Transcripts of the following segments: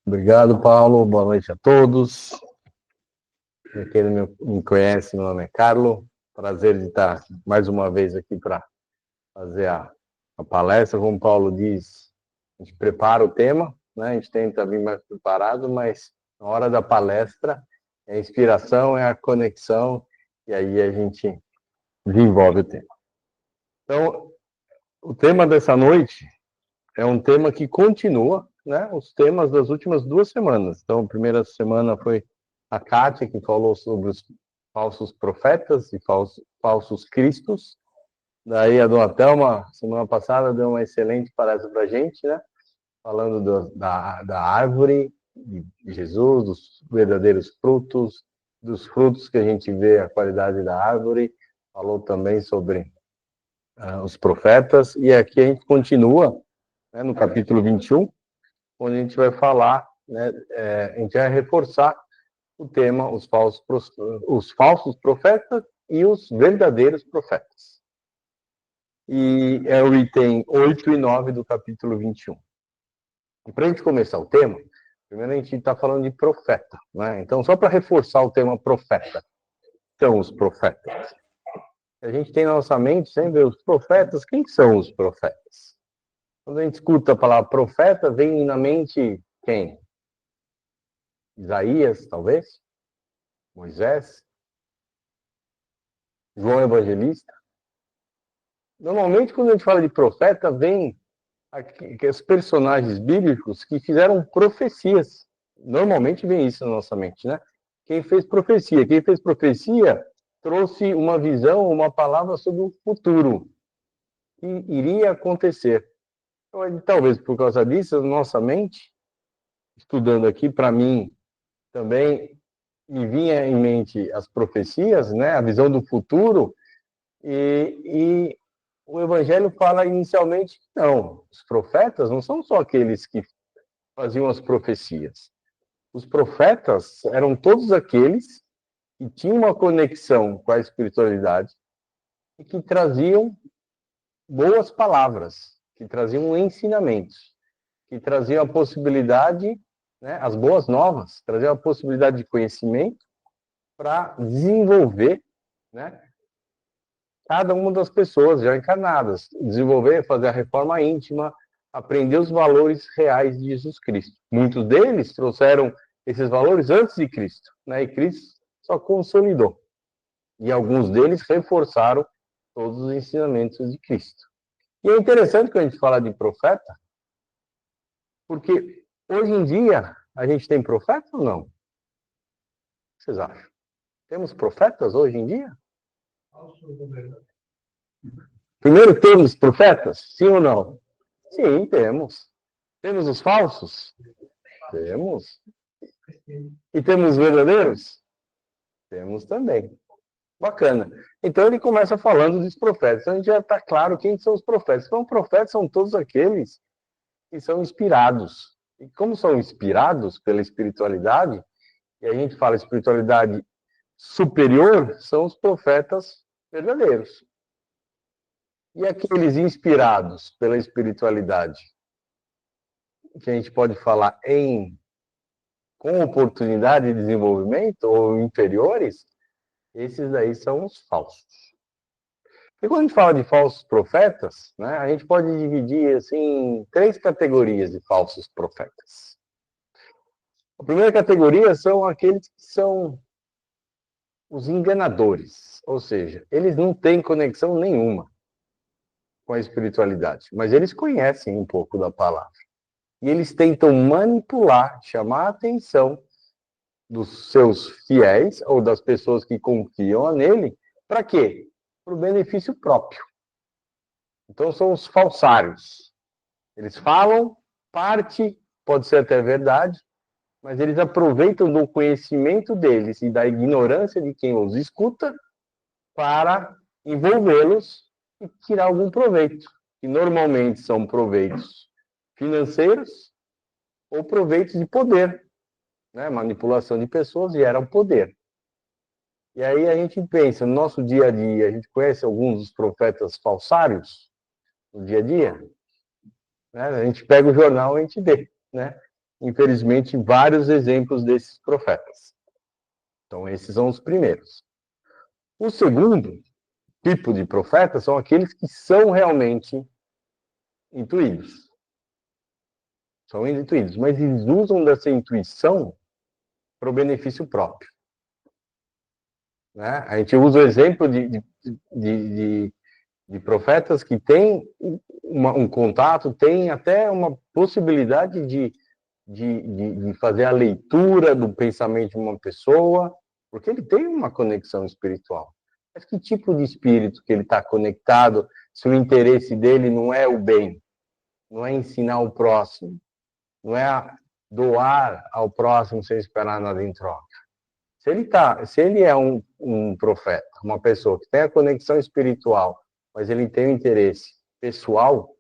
Obrigado, Paulo. Boa noite a todos. Quem não me conhece, meu nome é Carlo. Prazer de estar mais uma vez aqui para fazer a palestra. Como o Paulo diz, a gente prepara o tema, né? A gente tenta vir mais preparado, mas na hora da palestra é a inspiração, é a conexão, e aí a gente desenvolve o tema. Então, o tema dessa noite é um tema que continua, né, os temas das últimas 2 semanas. Então, a primeira semana foi a Kátia, que falou sobre os falsos profetas e falsos cristos. Daí a Dona Thelma, semana passada, deu uma excelente palestra para a gente, né, falando da árvore de Jesus, dos verdadeiros frutos, dos frutos que a gente vê a qualidade da árvore. Falou também sobre os profetas. E aqui a gente continua, né, no capítulo 21, onde a gente vai falar, né, a gente vai reforçar o tema, os falsos profetas e os verdadeiros profetas. E é o item 8 e 9 do capítulo 21. E para a gente começar o tema, primeiro a gente está falando de profeta, né? Então, só para reforçar o tema profeta, então, os profetas. A gente tem na nossa mente sempre os profetas. Quem são os profetas? Quando a gente escuta a palavra profeta, vem na mente quem? Isaías, talvez? Moisés? João Evangelista? Normalmente, quando a gente fala de profeta, vem os personagens bíblicos que fizeram profecias. Normalmente vem isso na nossa mente, né? Quem fez profecia trouxe uma visão, uma palavra sobre o futuro que iria acontecer. Então, talvez por causa disso, na nossa mente, estudando aqui, para mim, também me vinha em mente as profecias, né? A visão do futuro, e o Evangelho fala inicialmente que não, os profetas não são só aqueles que faziam as profecias. Os profetas eram todos aqueles que tinham uma conexão com a espiritualidade e que traziam boas palavras, que traziam ensinamentos, que traziam a possibilidade, né, as boas novas, traziam a possibilidade de conhecimento para desenvolver, né, cada uma das pessoas já encarnadas, desenvolver, fazer a reforma íntima, aprender os valores reais de Jesus Cristo. Muitos deles trouxeram esses valores antes de Cristo, né? E Cristo só consolidou. E alguns deles reforçaram todos os ensinamentos de Cristo. E é interessante que a gente fala de profeta, porque hoje em dia a gente tem profeta ou não? O que vocês acham? Temos profetas hoje em dia? Primeiro, temos profetas? Sim ou não? Sim, temos. Temos os falsos? Temos. E temos os verdadeiros? Temos também. Bacana. Então ele começa falando dos profetas. Então a gente já está claro quem são os profetas. Então, profetas são todos aqueles que são inspirados. E como são inspirados pela espiritualidade, e a gente fala espiritualidade superior, são os profetas verdadeiros. E aqueles inspirados pela espiritualidade, que a gente pode falar com oportunidade de desenvolvimento ou inferiores, esses daí são os falsos. E quando a gente fala de falsos profetas, né, a gente pode dividir assim, em 3 categorias de falsos profetas. A primeira categoria são aqueles que são os enganadores, ou seja, eles não têm conexão nenhuma com a espiritualidade, mas eles conhecem um pouco da palavra. E eles tentam manipular, chamar a atenção dos seus fiéis ou das pessoas que confiam nele, para quê? Para o benefício próprio. Então são os falsários. Eles falam, parte, pode ser até verdade, mas eles aproveitam do conhecimento deles e da ignorância de quem os escuta para envolvê-los e tirar algum proveito, que normalmente são proveitos financeiros ou proveitos de poder, né? Manipulação de pessoas gera o poder. E aí a gente pensa, no nosso dia a dia, a gente conhece alguns dos profetas falsários no dia a dia? Né? A gente pega o jornal e a gente vê, né? infelizmente, vários exemplos desses profetas. Então, esses são os primeiros. O segundo tipo de profeta são aqueles que são realmente intuídos. São intuídos, mas eles usam dessa intuição para o benefício próprio. Né? A gente usa o exemplo de profetas que têm um contato, têm até uma possibilidade de fazer a leitura do pensamento de uma pessoa, porque ele tem uma conexão espiritual. Mas que tipo de espírito que ele está conectado se o interesse dele não é o bem, não é ensinar o próximo, não é doar ao próximo sem esperar nada em troca? Se ele é um profeta, uma pessoa que tem a conexão espiritual, mas ele tem o interesse pessoal,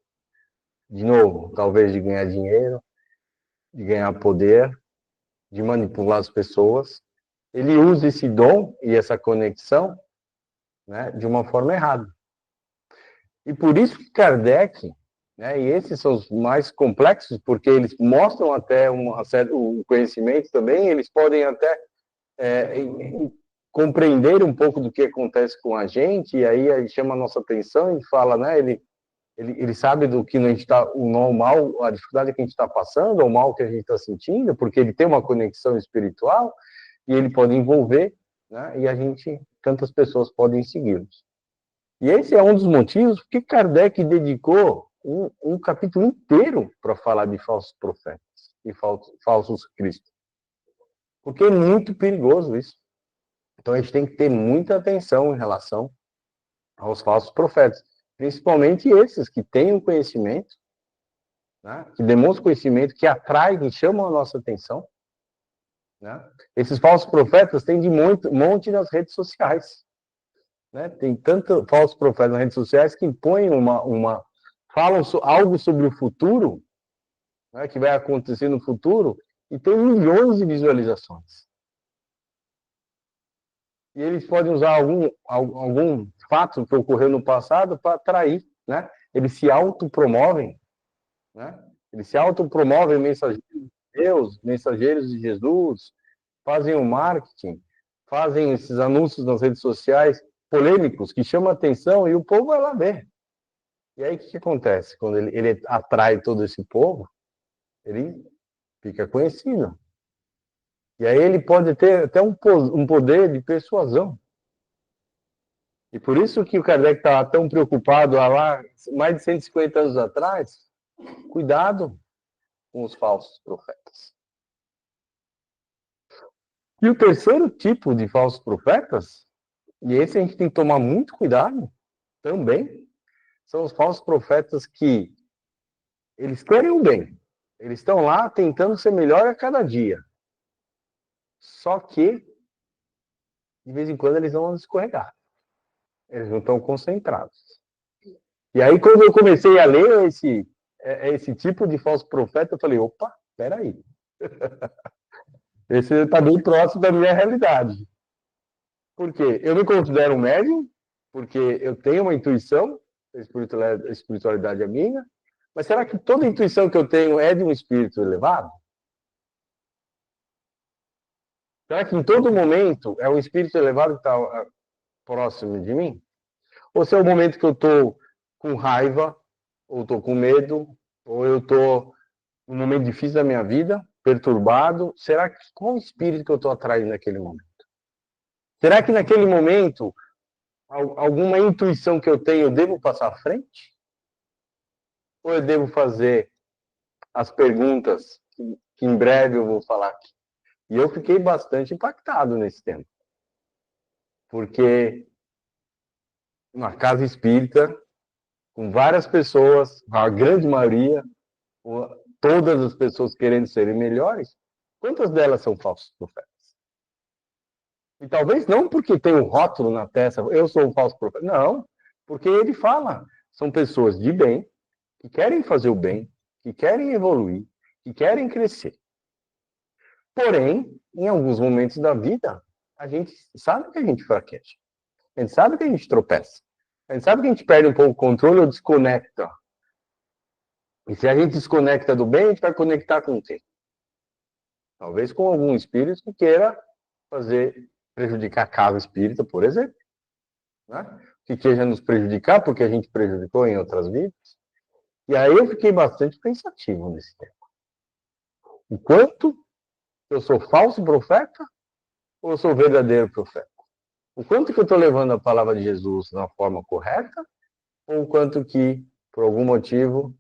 de novo, talvez de ganhar dinheiro, de ganhar poder, de manipular as pessoas, ele usa esse dom e essa conexão, né, de uma forma errada. E por isso que Kardec, né, e esses são os mais complexos, porque eles mostram até o conhecimento também, eles podem até compreender um pouco do que acontece com a gente, e aí chama a nossa atenção e fala, né, ele sabe do que a gente está, o mal, a dificuldade que a gente está passando, o mal que a gente está sentindo, porque ele tem uma conexão espiritual, e ele pode envolver, né, e tantas pessoas podem segui-los. E esse é um dos motivos que Kardec dedicou um capítulo inteiro para falar de falsos profetas e falsos cristos. Porque é muito perigoso isso. Então a gente tem que ter muita atenção em relação aos falsos profetas, principalmente esses que têm um conhecimento, né, que demonstram conhecimento, que atraem, que chamam a nossa atenção. Né? Esses falsos profetas têm de monte nas redes sociais. Né? Tem tanto falsos profetas nas redes sociais que impõem falam algo sobre o futuro, né, que vai acontecer no futuro, e tem milhões de visualizações. E eles podem usar algum fato que ocorreu no passado para atrair, né? Eles se autopromovem, né? Eles se autopromovem mensageiros de Deus, mensageiros de Jesus, fazem o marketing, fazem esses anúncios nas redes sociais polêmicos que chamam a atenção e o povo vai lá ver. E aí o que acontece? Quando ele atrai todo esse povo, ele fica conhecido. E aí ele pode ter até um poder de persuasão. E por isso que o Kardec estava tão preocupado há lá, mais de 150 anos atrás, cuidado com os falsos profetas. E o terceiro tipo de falsos profetas, e esse a gente tem que tomar muito cuidado também, são os falsos profetas que eles querem o bem. Eles estão lá tentando ser melhor a cada dia. Só que, de vez em quando, eles vão escorregar. Eles não estão concentrados. E aí, quando eu comecei a ler esse tipo de falso profeta, eu falei, opa, peraí. Esse está bem próximo da minha realidade. Por quê? Eu me considero um médium, porque eu tenho uma intuição, a espiritualidade é minha, mas será que toda a intuição que eu tenho é de um espírito elevado? Será que em todo momento é um espírito elevado que está próximo de mim? Ou se é o momento que eu estou com raiva, ou estou com medo, ou eu estou num momento difícil da minha vida, perturbado, qual espírito que eu estou atraindo naquele momento? Será que naquele momento, alguma intuição que eu tenho, eu devo passar à frente? Ou eu devo fazer as perguntas que em breve eu vou falar aqui? E eu fiquei bastante impactado nesse tempo. Porque uma casa espírita, com várias pessoas, a grande maioria, todas as pessoas querendo serem melhores, quantas delas são falsos profetas? E talvez não porque tem um rótulo na testa, eu sou um falso profeta. Não, porque ele fala, são pessoas de bem, que querem fazer o bem, que querem evoluir, que querem crescer. Porém, em alguns momentos da vida, a gente sabe que a gente fraqueja. A gente sabe que a gente tropeça. A gente sabe que a gente perde um pouco o controle ou desconecta. E se a gente desconecta do bem, a gente vai conectar com o quê? Talvez com algum espírito que queira prejudicar a casa espírita, por exemplo, né? Que queira nos prejudicar porque a gente prejudicou em outras vidas. E aí eu fiquei bastante pensativo nesse tempo. O quanto eu sou falso profeta ou eu sou verdadeiro profeta? O quanto que eu estou levando a palavra de Jesus na forma correta ou o quanto que, por algum motivo,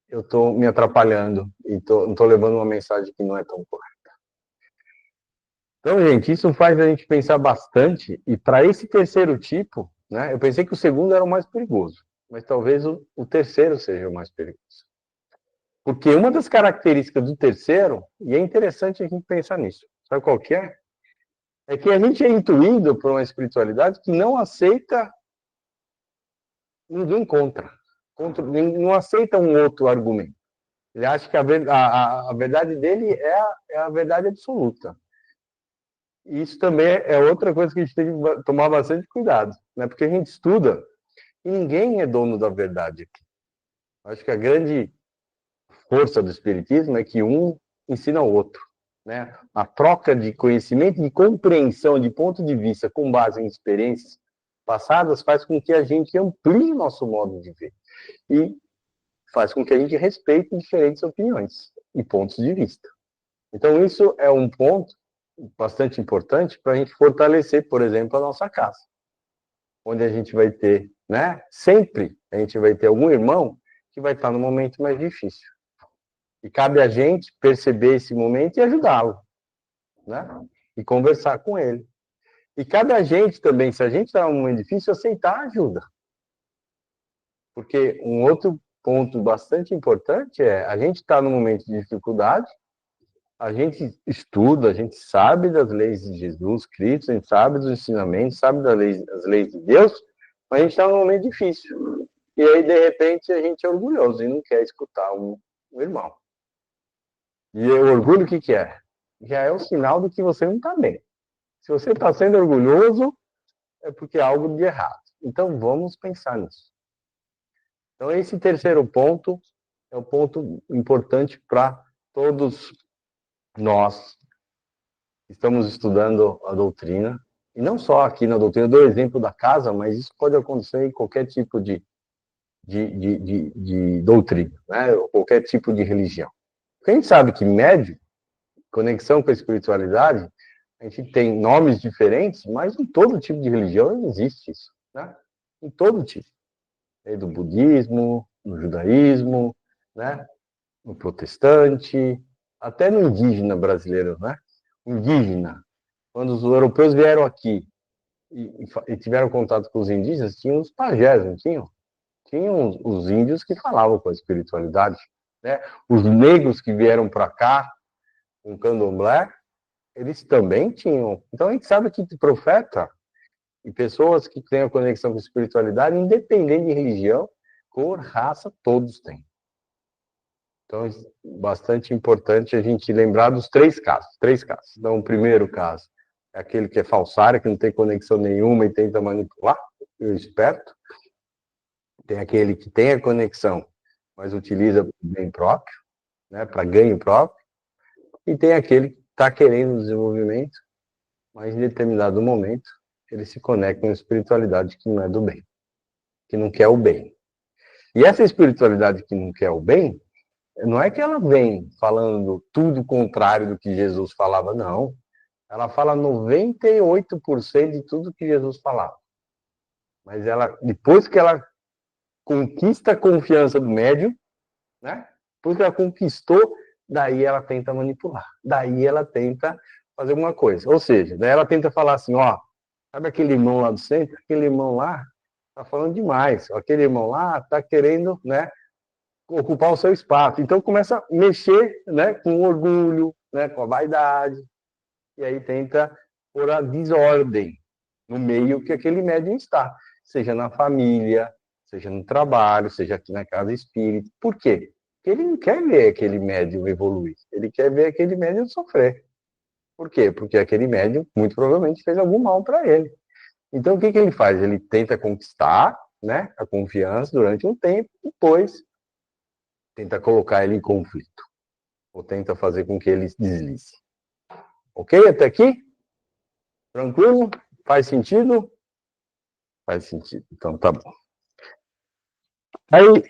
eu estou me atrapalhando e não estou levando uma mensagem que não é tão correta. Então, gente, isso faz a gente pensar bastante, e para esse terceiro tipo, né, eu pensei que o segundo era o mais perigoso, mas talvez o terceiro seja o mais perigoso. Porque uma das características do terceiro, e é interessante a gente pensar nisso, sabe qual que é? É que a gente é intuído por uma espiritualidade que não aceita ninguém não aceita um outro argumento. Ele acha que a verdade dele é a verdade absoluta. E isso também é outra coisa que a gente tem que tomar bastante cuidado, né? Porque a gente estuda e ninguém é dono da verdade aqui. Acho que a grande força do espiritismo é que um ensina o outro, né? A troca de conhecimento, de compreensão, de ponto de vista com base em experiências passadas faz com que a gente amplie nosso modo de ver e faz com que a gente respeite diferentes opiniões e pontos de vista. Então isso é um ponto bastante importante para a gente fortalecer, por exemplo, a nossa casa, onde a gente vai ter, né? Sempre a gente vai ter algum irmão que vai estar no momento mais difícil. E cabe a gente perceber esse momento e ajudá-lo, né? E conversar com ele. E cabe a gente também, se a gente está num momento difícil, aceitar a ajuda. Porque um outro ponto bastante importante é a gente está num momento de dificuldade, a gente estuda, a gente sabe das leis de Jesus Cristo, a gente sabe dos ensinamentos, sabe das leis de Deus, mas a gente está num momento difícil. E aí, de repente, a gente é orgulhoso e não quer escutar um irmão. E o orgulho, o que, que é? Já é o sinal de que você não está bem. Se você está sendo orgulhoso, é porque há algo de errado. Então, vamos pensar nisso. Então, esse terceiro ponto é um ponto importante para todos nós que estamos estudando a doutrina. E não só aqui na doutrina, eu dou exemplo da casa, mas isso pode acontecer em qualquer tipo de doutrina, né? Ou qualquer tipo de religião. Porque a gente sabe que médium, conexão com a espiritualidade, a gente tem nomes diferentes, mas em todo tipo de religião existe isso, né? Em todo tipo. Do budismo, no judaísmo, né? No protestante, até no indígena brasileiro, né? O indígena, quando os europeus vieram aqui e tiveram contato com os indígenas, tinham os pajés, não tinham? Tinham os índios que falavam com a espiritualidade, né? Os negros que vieram para cá, com candomblé, eles também tinham. Então a gente sabe que profeta e pessoas que têm a conexão com a espiritualidade, independente de religião, cor, raça, todos têm. Então, é bastante importante a gente lembrar dos três casos. Então, o primeiro caso é aquele que é falsário, que não tem conexão nenhuma e tenta manipular, o esperto. Tem aquele que tem a conexão, mas utiliza para bem próprio, né, para ganho próprio. E tem aquele que está querendo desenvolvimento, mas em determinado momento ele se conecta com a espiritualidade que não é do bem, que não quer o bem. E essa espiritualidade que não quer o bem, não é que ela vem falando tudo o contrário do que Jesus falava, não. Ela fala 98% de tudo que Jesus falava. Mas ela, depois que ela conquista a confiança do médium, né? Depois que ela conquistou, daí ela tenta manipular. Daí ela tenta fazer alguma coisa. Ou seja, daí ela tenta falar assim, ó, sabe aquele irmão lá do centro? Aquele irmão lá tá falando demais. Aquele irmão lá tá querendo, né, ocupar o seu espaço. Então começa a mexer, né, com o orgulho, né, com a vaidade, e aí tenta pôr a desordem no meio que aquele médium está, seja na família, seja no trabalho, seja aqui na casa espírita. Por quê? Porque ele não quer ver aquele médium evoluir, ele quer ver aquele médium sofrer. Por quê? Porque aquele médium, muito provavelmente, fez algum mal para ele. Então, o que, que ele faz? Ele tenta conquistar, né, a confiança durante um tempo, depois tenta colocar ele em conflito, ou tenta fazer com que ele deslize. Ok até aqui? Tranquilo? Faz sentido? Faz sentido. Então tá bom. Aí,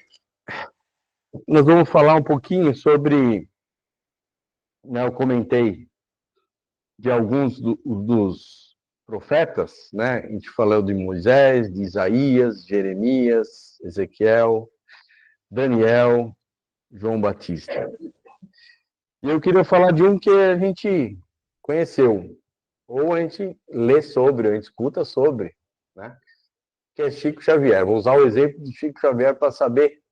nós vamos falar um pouquinho sobre, né, eu comentei de alguns dos profetas, né? A gente falou de Moisés, de Isaías, Jeremias, Ezequiel, Daniel, João Batista. E eu queria falar de um que a gente conheceu, ou a gente lê sobre, ou a gente escuta sobre, né? Que é Chico Xavier. Vou usar o exemplo de Chico Xavier para saber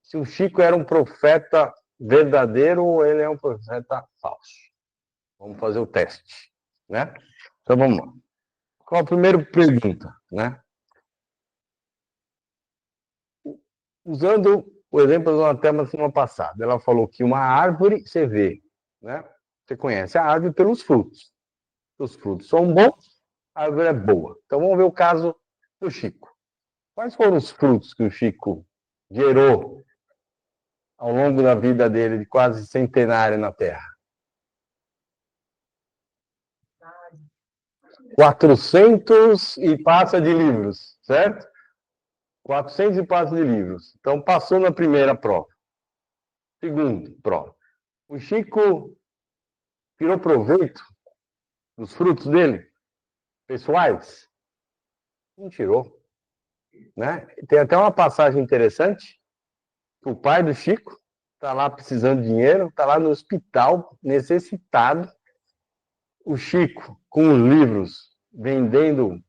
se o Chico era um profeta verdadeiro ou ele é um profeta falso. Vamos fazer o teste, né? Então vamos lá. Qual a primeira pergunta, né? Usando o exemplo da tema semana passada, ela falou que uma árvore você vê, né? Você conhece a árvore pelos frutos. Os frutos são bons, a árvore é boa. Então vamos ver o caso do Chico. Quais foram os frutos que o Chico gerou ao longo da vida dele, de quase centenário na Terra? 400 e passa de livros, certo? 400 e passa de livros. Então passou na primeira prova. Segundo, prova. O Chico tirou proveito dos frutos dele, pessoais? Não tirou, né? Tem até uma passagem interessante, que o pai do Chico está lá precisando de dinheiro, está lá no hospital, necessitado. O Chico, com os livros, vendendo,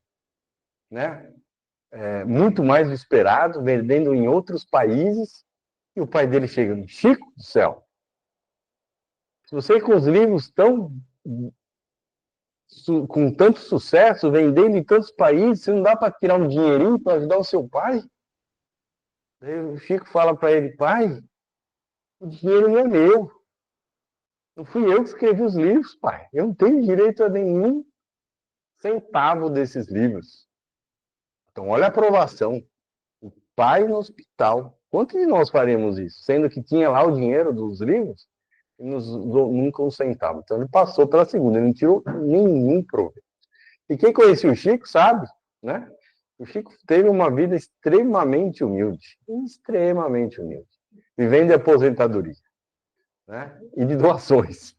né, muito mais do esperado, vendendo em outros países, e o pai dele chega, Chico do céu, se você com os livros tão com tanto sucesso, vendendo em tantos países, você não dá para tirar um dinheirinho para ajudar o seu pai? Aí o Chico fala para ele, pai, o dinheiro não é meu. Não fui eu que escrevi os livros, pai. Eu não tenho direito a nenhum centavo desses livros. Então, olha a aprovação. O pai no hospital. Quantos de nós faremos isso? Sendo que tinha lá o dinheiro dos livros e nunca um centavo. Então, ele passou pela segunda. Ele não tirou nenhum proveito. E quem conhecia o Chico sabe, né? O Chico teve uma vida extremamente humilde. Extremamente humilde. Vivendo de aposentadoria, né? E de doações.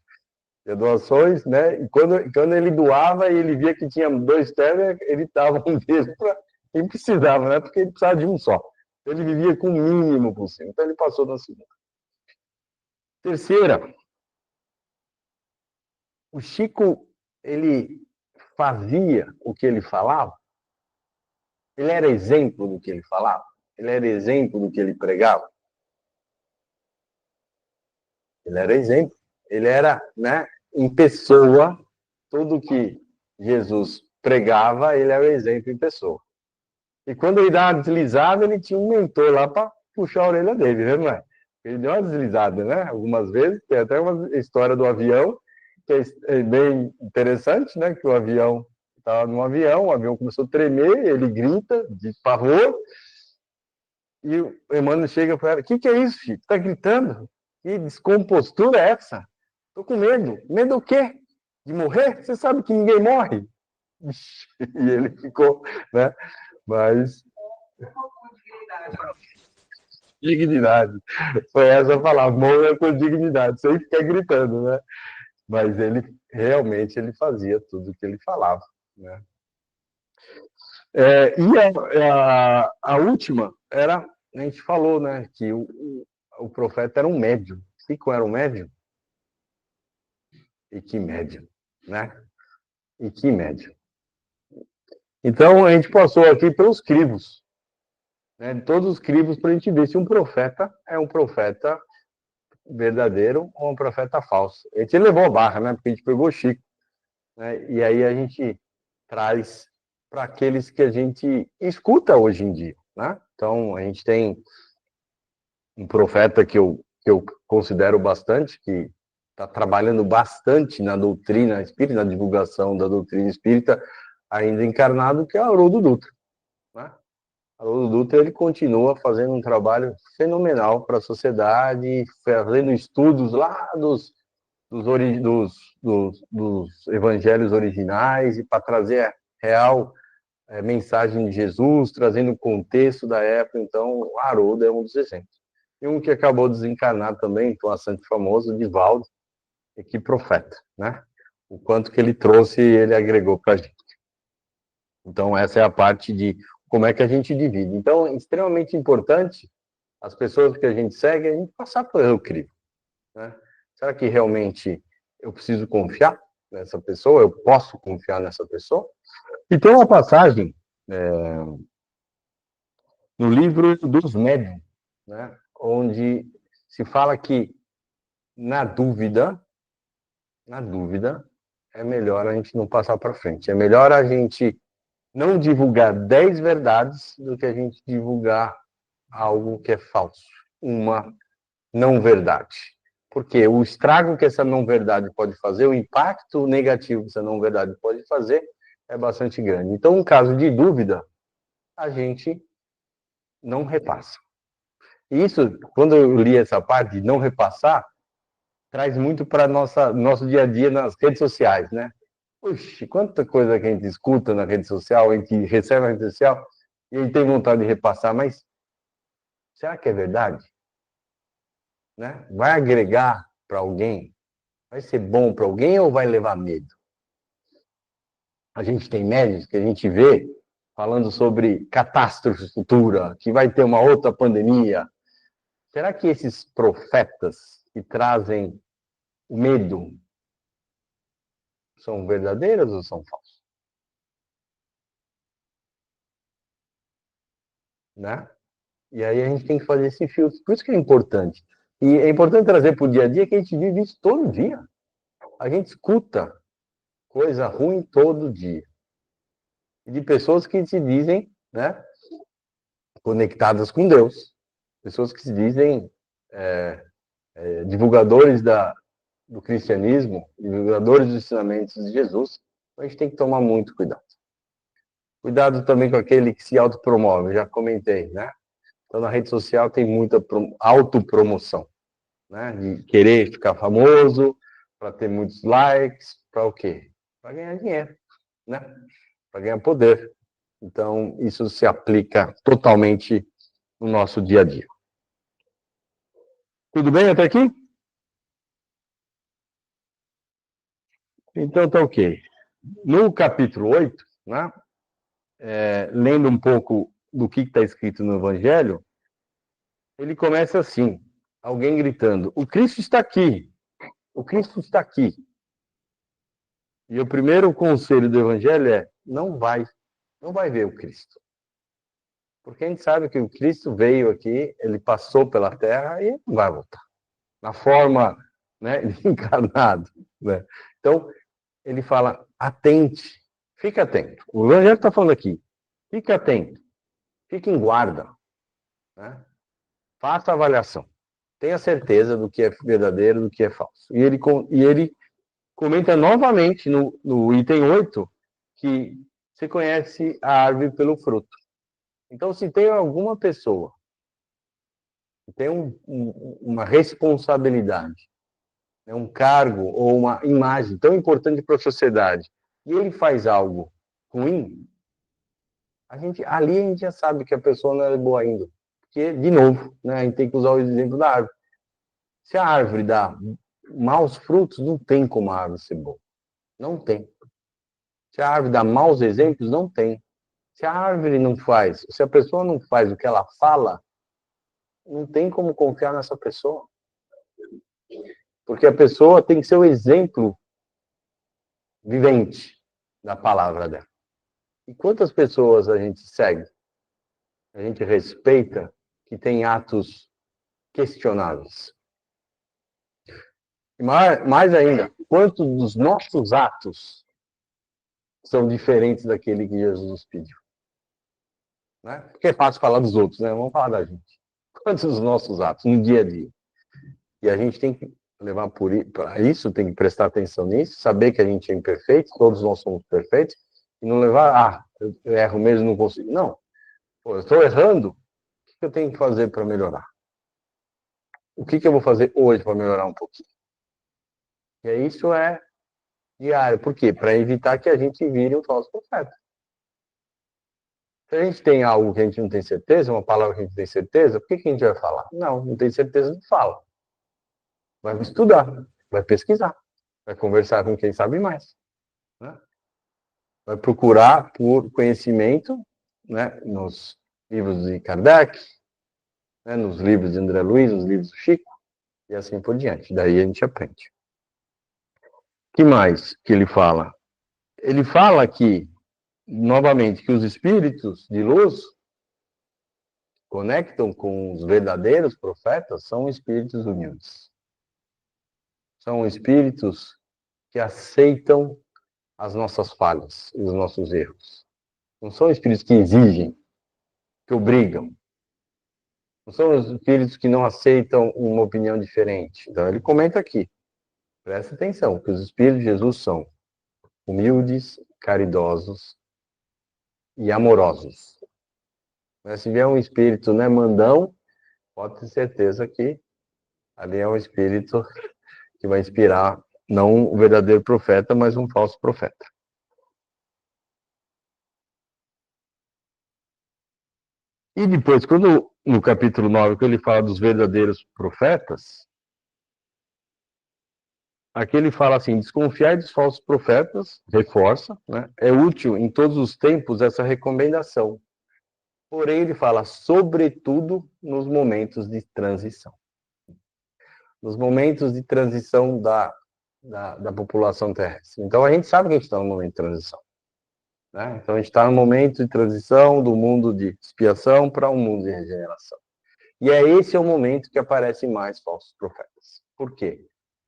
De doações, né? E quando ele doava e ele via que tinha 2 ternos, ele dava um deles para quem precisava, né? Porque ele precisava de um só. Então, ele vivia com o mínimo possível. Então ele passou na segunda. Terceira, o Chico, ele fazia o que ele falava? Ele era exemplo do que ele falava? Ele era exemplo do que ele pregava? Ele era exemplo. Ele era, né, em pessoa, tudo que Jesus pregava, ele era exemplo em pessoa. E quando ele dava uma deslizada, ele tinha um mentor lá para puxar a orelha dele, né, não é? Ele deu uma deslizada, né? Algumas vezes. Tem até uma história do avião, que é bem interessante, né? Que o avião estava num avião, o avião começou a tremer, ele grita de pavor, e o Emmanuel chega para ela: que é isso, Chico? Está gritando? Que descompostura é essa? Estou com medo. Medo do quê? De morrer? Você sabe que ninguém morre. E ele ficou, né? Mas dignidade. Foi essa a palavra, morra com dignidade, sem ficar gritando, né? Mas ele realmente ele fazia tudo o que ele falava, né? A última era, a gente falou, né, que o profeta era um médium. Chico era um médium? E que médium, né? E que médium. Então, a gente passou aqui pelos crivos, né, de todos os crivos, para a gente ver se um profeta é um profeta verdadeiro ou um profeta falso. A gente levou a barra, né? Porque a gente pegou o Chico, né? E aí a gente traz para aqueles que a gente escuta hoje em dia, né? Então, a gente tem um profeta que eu considero bastante, que está trabalhando bastante na doutrina espírita, na divulgação da doutrina espírita, ainda encarnado, que é Haroldo Dutra, né? Haroldo Dutra, ele continua fazendo um trabalho fenomenal para a sociedade, fazendo estudos lá dos evangelhos originais e para trazer a real mensagem de Jesus, trazendo o contexto da época. Então, o Haroldo é um dos exemplos. E um que acabou desencarnado também, então, bastante famoso, Divaldo, e que profeta, né? O quanto que ele trouxe e ele agregou para a gente. Então, essa é a parte de como é que a gente divide. Então, é extremamente importante as pessoas que a gente segue, a gente passar por o crivo, né? Será que realmente eu preciso confiar nessa pessoa? Eu posso confiar nessa pessoa? E tem uma passagem no livro dos Médiuns, né, onde se fala que na dúvida, é melhor a gente não passar para frente. É melhor a gente não divulgar 10 verdades do que a gente divulgar algo que é falso, uma não verdade. Porque o estrago que essa não verdade pode fazer, o impacto negativo que essa não verdade pode fazer é bastante grande. Então, em caso de dúvida, a gente não repassa. E isso, quando eu li essa parte de não repassar, traz muito para nosso dia a dia nas redes sociais, né? Puxa, quanta coisa que a gente escuta na rede social, a gente recebe na rede social e a gente tem vontade de repassar, mas será que é verdade? Né? Vai agregar para alguém? Vai ser bom para alguém ou vai levar medo? A gente tem médicos que a gente vê falando sobre catástrofe futura, que vai ter uma outra pandemia. Será que esses profetas que trazem o medo são verdadeiros ou são falsos? Né? E aí a gente tem que fazer esse filtro. Por isso que é importante. E é importante trazer para o dia a dia que a gente vive isso todo dia. A gente escuta coisa ruim todo dia. E de pessoas que se dizem, né, conectadas com Deus. Pessoas que se dizem divulgadores do cristianismo, divulgadores dos ensinamentos de Jesus. Então a gente tem que tomar muito cuidado. Cuidado também com aquele que se autopromove, já comentei, né? Então na rede social tem muita autopromoção, né? De querer ficar famoso, para ter muitos likes, para o quê? Para ganhar dinheiro, né? Para ganhar poder. Então isso se aplica totalmente no nosso dia a dia. Tudo bem até aqui? Então tá ok. No capítulo 8, né? Lendo um pouco do que está escrito no Evangelho, ele começa assim, alguém gritando, o Cristo está aqui, o Cristo está aqui. E o primeiro conselho do Evangelho é, não vai ver o Cristo. Porque a gente sabe que o Cristo veio aqui, ele passou pela Terra e não vai voltar. Na forma, né, encarnado. Né? Então, ele fala, atente, fica atento. O Evangelho está falando aqui, fica atento, fique em guarda. Né? Faça a avaliação. Tenha certeza do que é verdadeiro, do que é falso. E ele comenta novamente no item 8 que se conhece a árvore pelo fruto. Então, se tem alguma pessoa que tem uma responsabilidade, né, um cargo ou uma imagem tão importante para a sociedade, e ele faz algo ruim, ali a gente já sabe que a pessoa não é boa ainda. Porque, de novo, né, a gente tem que usar o exemplo da árvore. Se a árvore dá maus frutos, não tem como a árvore ser boa. Não tem. Se a árvore dá maus exemplos, não tem. Se a árvore não faz, se a pessoa não faz o que ela fala, não tem como confiar nessa pessoa. Porque a pessoa tem que ser o exemplo vivente da palavra dela. E quantas pessoas a gente segue, a gente respeita, que tem atos questionáveis? E mais ainda, quantos dos nossos atos são diferentes daquele que Jesus nos pediu? Né? Porque é fácil falar dos outros, né? Vamos falar da gente. Quantos dos nossos atos no dia a dia? E a gente tem que levar para isso, tem que prestar atenção nisso, saber que a gente é imperfeito, todos nós somos perfeitos, e não levar, eu erro mesmo, não consigo. Não. Pô, eu estou errando, o que eu tenho que fazer para melhorar? O que eu vou fazer hoje para melhorar um pouquinho? E isso é diário. Por quê? Para evitar que a gente vire um falso profeta. Se a gente tem algo que a gente não tem certeza, uma palavra que a gente tem certeza, por que a gente vai falar? Não tem certeza, não fala. Vai estudar, vai pesquisar, vai conversar com quem sabe mais. Né? Vai procurar por conhecimento, né, nos livros de Kardec, né, nos livros de André Luiz, nos livros do Chico, e assim por diante. Daí a gente aprende. O que mais que ele fala? Ele fala que, novamente, que os espíritos de luz conectam com os verdadeiros profetas são espíritos humildes. São espíritos que aceitam as nossas falhas e os nossos erros. Não são espíritos que exigem, que obrigam. Não são os espíritos que não aceitam uma opinião diferente. Então, ele comenta aqui, presta atenção, que os espíritos de Jesus são humildes, caridosos e amorosos. Mas se vier um espírito, né, mandão, pode ter certeza que ali é um espírito que vai inspirar não o verdadeiro profeta, mas um falso profeta. E depois, quando no capítulo 9, quando ele fala dos verdadeiros profetas, aqui ele fala assim, desconfiar dos falsos profetas, reforça, né? É útil em todos os tempos essa recomendação. Porém, ele fala, sobretudo, nos momentos de transição. Nos momentos de transição da população terrestre. Então, a gente sabe que a gente está no momento de transição. Né? Então, a gente está no momento de transição do mundo de expiação para um mundo de regeneração. E esse é o momento que aparecem mais falsos profetas. Por quê?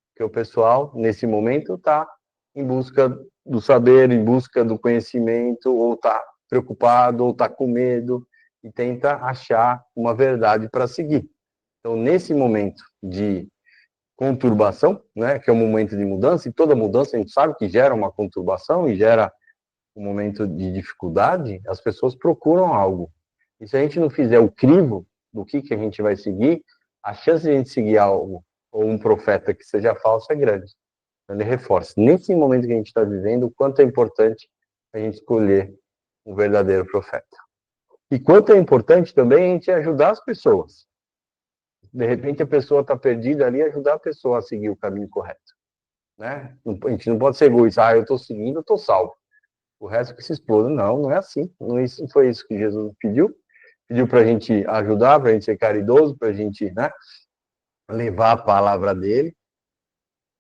Porque o pessoal, nesse momento, está em busca do saber, em busca do conhecimento, ou está preocupado, ou está com medo, e tenta achar uma verdade para seguir. Então, nesse momento de conturbação, né, que é um momento de mudança, e toda mudança a gente sabe que gera uma conturbação e gera um momento de dificuldade, as pessoas procuram algo. E se a gente não fizer o crivo do que a gente vai seguir, a chance de a gente seguir algo, ou um profeta que seja falso, é grande. Então, ele reforça, nesse momento que a gente está vivendo, o quanto é importante a gente escolher um verdadeiro profeta. E quanto é importante também a gente ajudar as pessoas. De repente a pessoa está perdida ali, ajudar a pessoa a seguir o caminho correto. Né? A gente não pode ser egoísta, eu estou seguindo, eu estou salvo. O resto que se exploda. Não, não é assim. Não foi isso que Jesus pediu. Pediu para a gente ajudar, para a gente ser caridoso, para a gente, né, levar a palavra dele,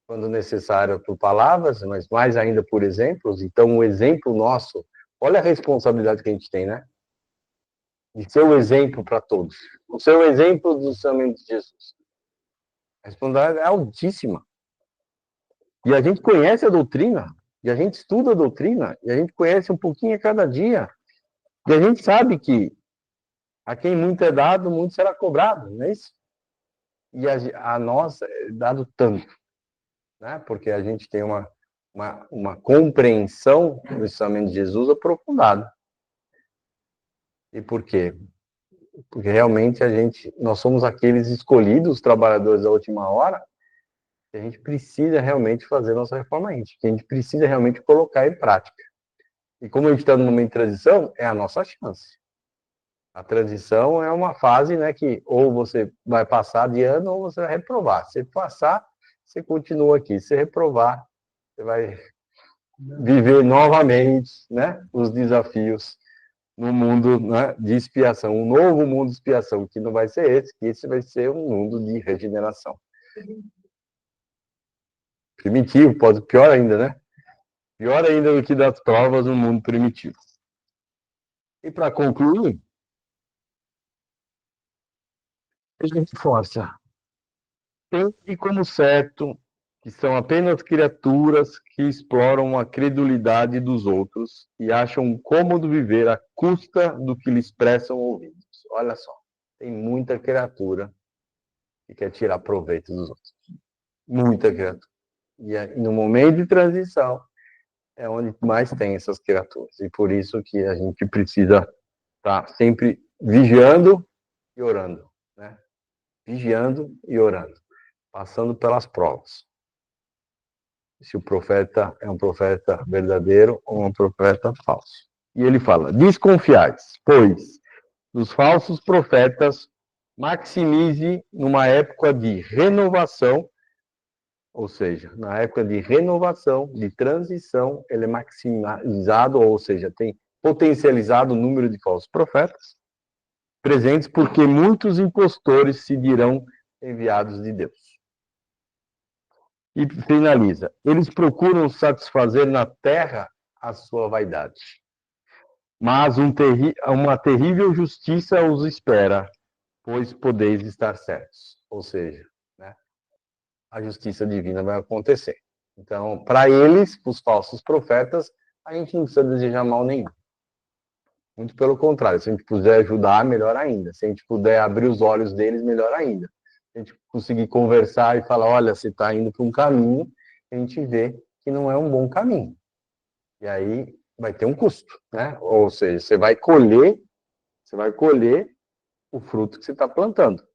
quando necessário por palavras, mas mais ainda por exemplos. Então, o exemplo nosso, olha a responsabilidade que a gente tem, né? De ser o exemplo para todos. O ser o exemplo do ensinamento de Jesus. A responsabilidade é altíssima. E a gente conhece a doutrina, e a gente estuda a doutrina, e a gente conhece um pouquinho a cada dia. E a gente sabe que a quem muito é dado, muito será cobrado, não é isso? E a nós é dado tanto, né? Porque a gente tem uma compreensão do ensinamento de Jesus aprofundada. E por quê? Porque realmente nós somos aqueles escolhidos, os trabalhadores da última hora, que a gente precisa realmente fazer nossa reforma íntima, que a gente precisa realmente colocar em prática. E como a gente está no momento de transição, é a nossa chance. A transição é uma fase, né, que ou você vai passar de ano ou você vai reprovar. Se passar, você continua aqui. Se reprovar, você vai viver novamente, né, os desafios no mundo, né, de expiação, um novo mundo de expiação, que não vai ser esse, que esse vai ser um mundo de regeneração. Primitivo, pode pior ainda, né? Pior ainda do que das provas no mundo primitivo. E para concluir, a gente força. Tem como certo que são apenas criaturas que exploram a credulidade dos outros e acham cômodo viver à custa do que lhes prestam ouvidos. Olha só, tem muita criatura que quer tirar proveito dos outros. Muita criatura. E no momento de transição é onde mais tem essas criaturas. E por isso que a gente precisa estar sempre vigiando e orando. Né? Vigiando e orando. Passando pelas provas. se o profeta é um profeta verdadeiro ou um profeta falso. E ele fala: desconfiais, pois, dos falsos profetas, maximize numa época de renovação, ou seja, na época de renovação, de transição, ele é maximizado, ou seja, tem potencializado o número de falsos profetas presentes, porque muitos impostores se dirão enviados de Deus. E finaliza: eles procuram satisfazer na terra a sua vaidade, mas uma terrível justiça os espera, pois podeis estar certos. Ou seja, né, a justiça divina vai acontecer. Então, para eles, os falsos profetas, a gente não precisa desejar mal nenhum. Muito pelo contrário, se a gente puder ajudar, melhor ainda. Se a gente puder abrir os olhos deles, melhor ainda. Se a gente conseguir conversar e falar, olha, você está indo para um caminho, a gente vê que não é um bom caminho. E aí vai ter um custo, né? Ou seja, você vai colher o fruto que você está plantando.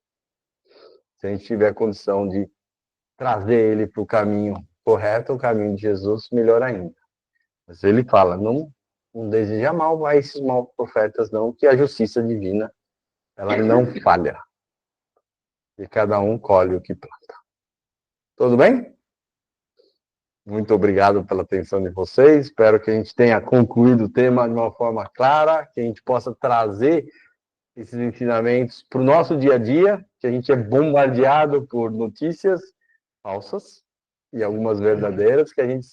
Se a gente tiver condição de trazer ele para o caminho correto, o caminho de Jesus, melhor ainda. Mas ele fala, não deseja mal a esses maus profetas, não, que a justiça divina, ela não falha. E cada um colhe o que planta. Tudo bem? Muito obrigado pela atenção de vocês. Espero que a gente tenha concluído o tema de uma forma clara, que a gente possa trazer esses ensinamentos para o nosso dia a dia, que a gente é bombardeado por notícias falsas e algumas verdadeiras, que a gente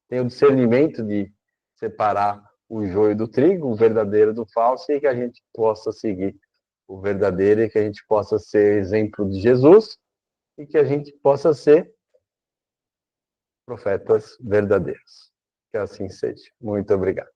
tenha o discernimento de separar o joio do trigo, o verdadeiro do falso, e que a gente possa seguir o verdadeiro, e que a gente possa ser exemplo de Jesus, e que a gente possa ser profetas verdadeiros. Que assim seja. Muito obrigado.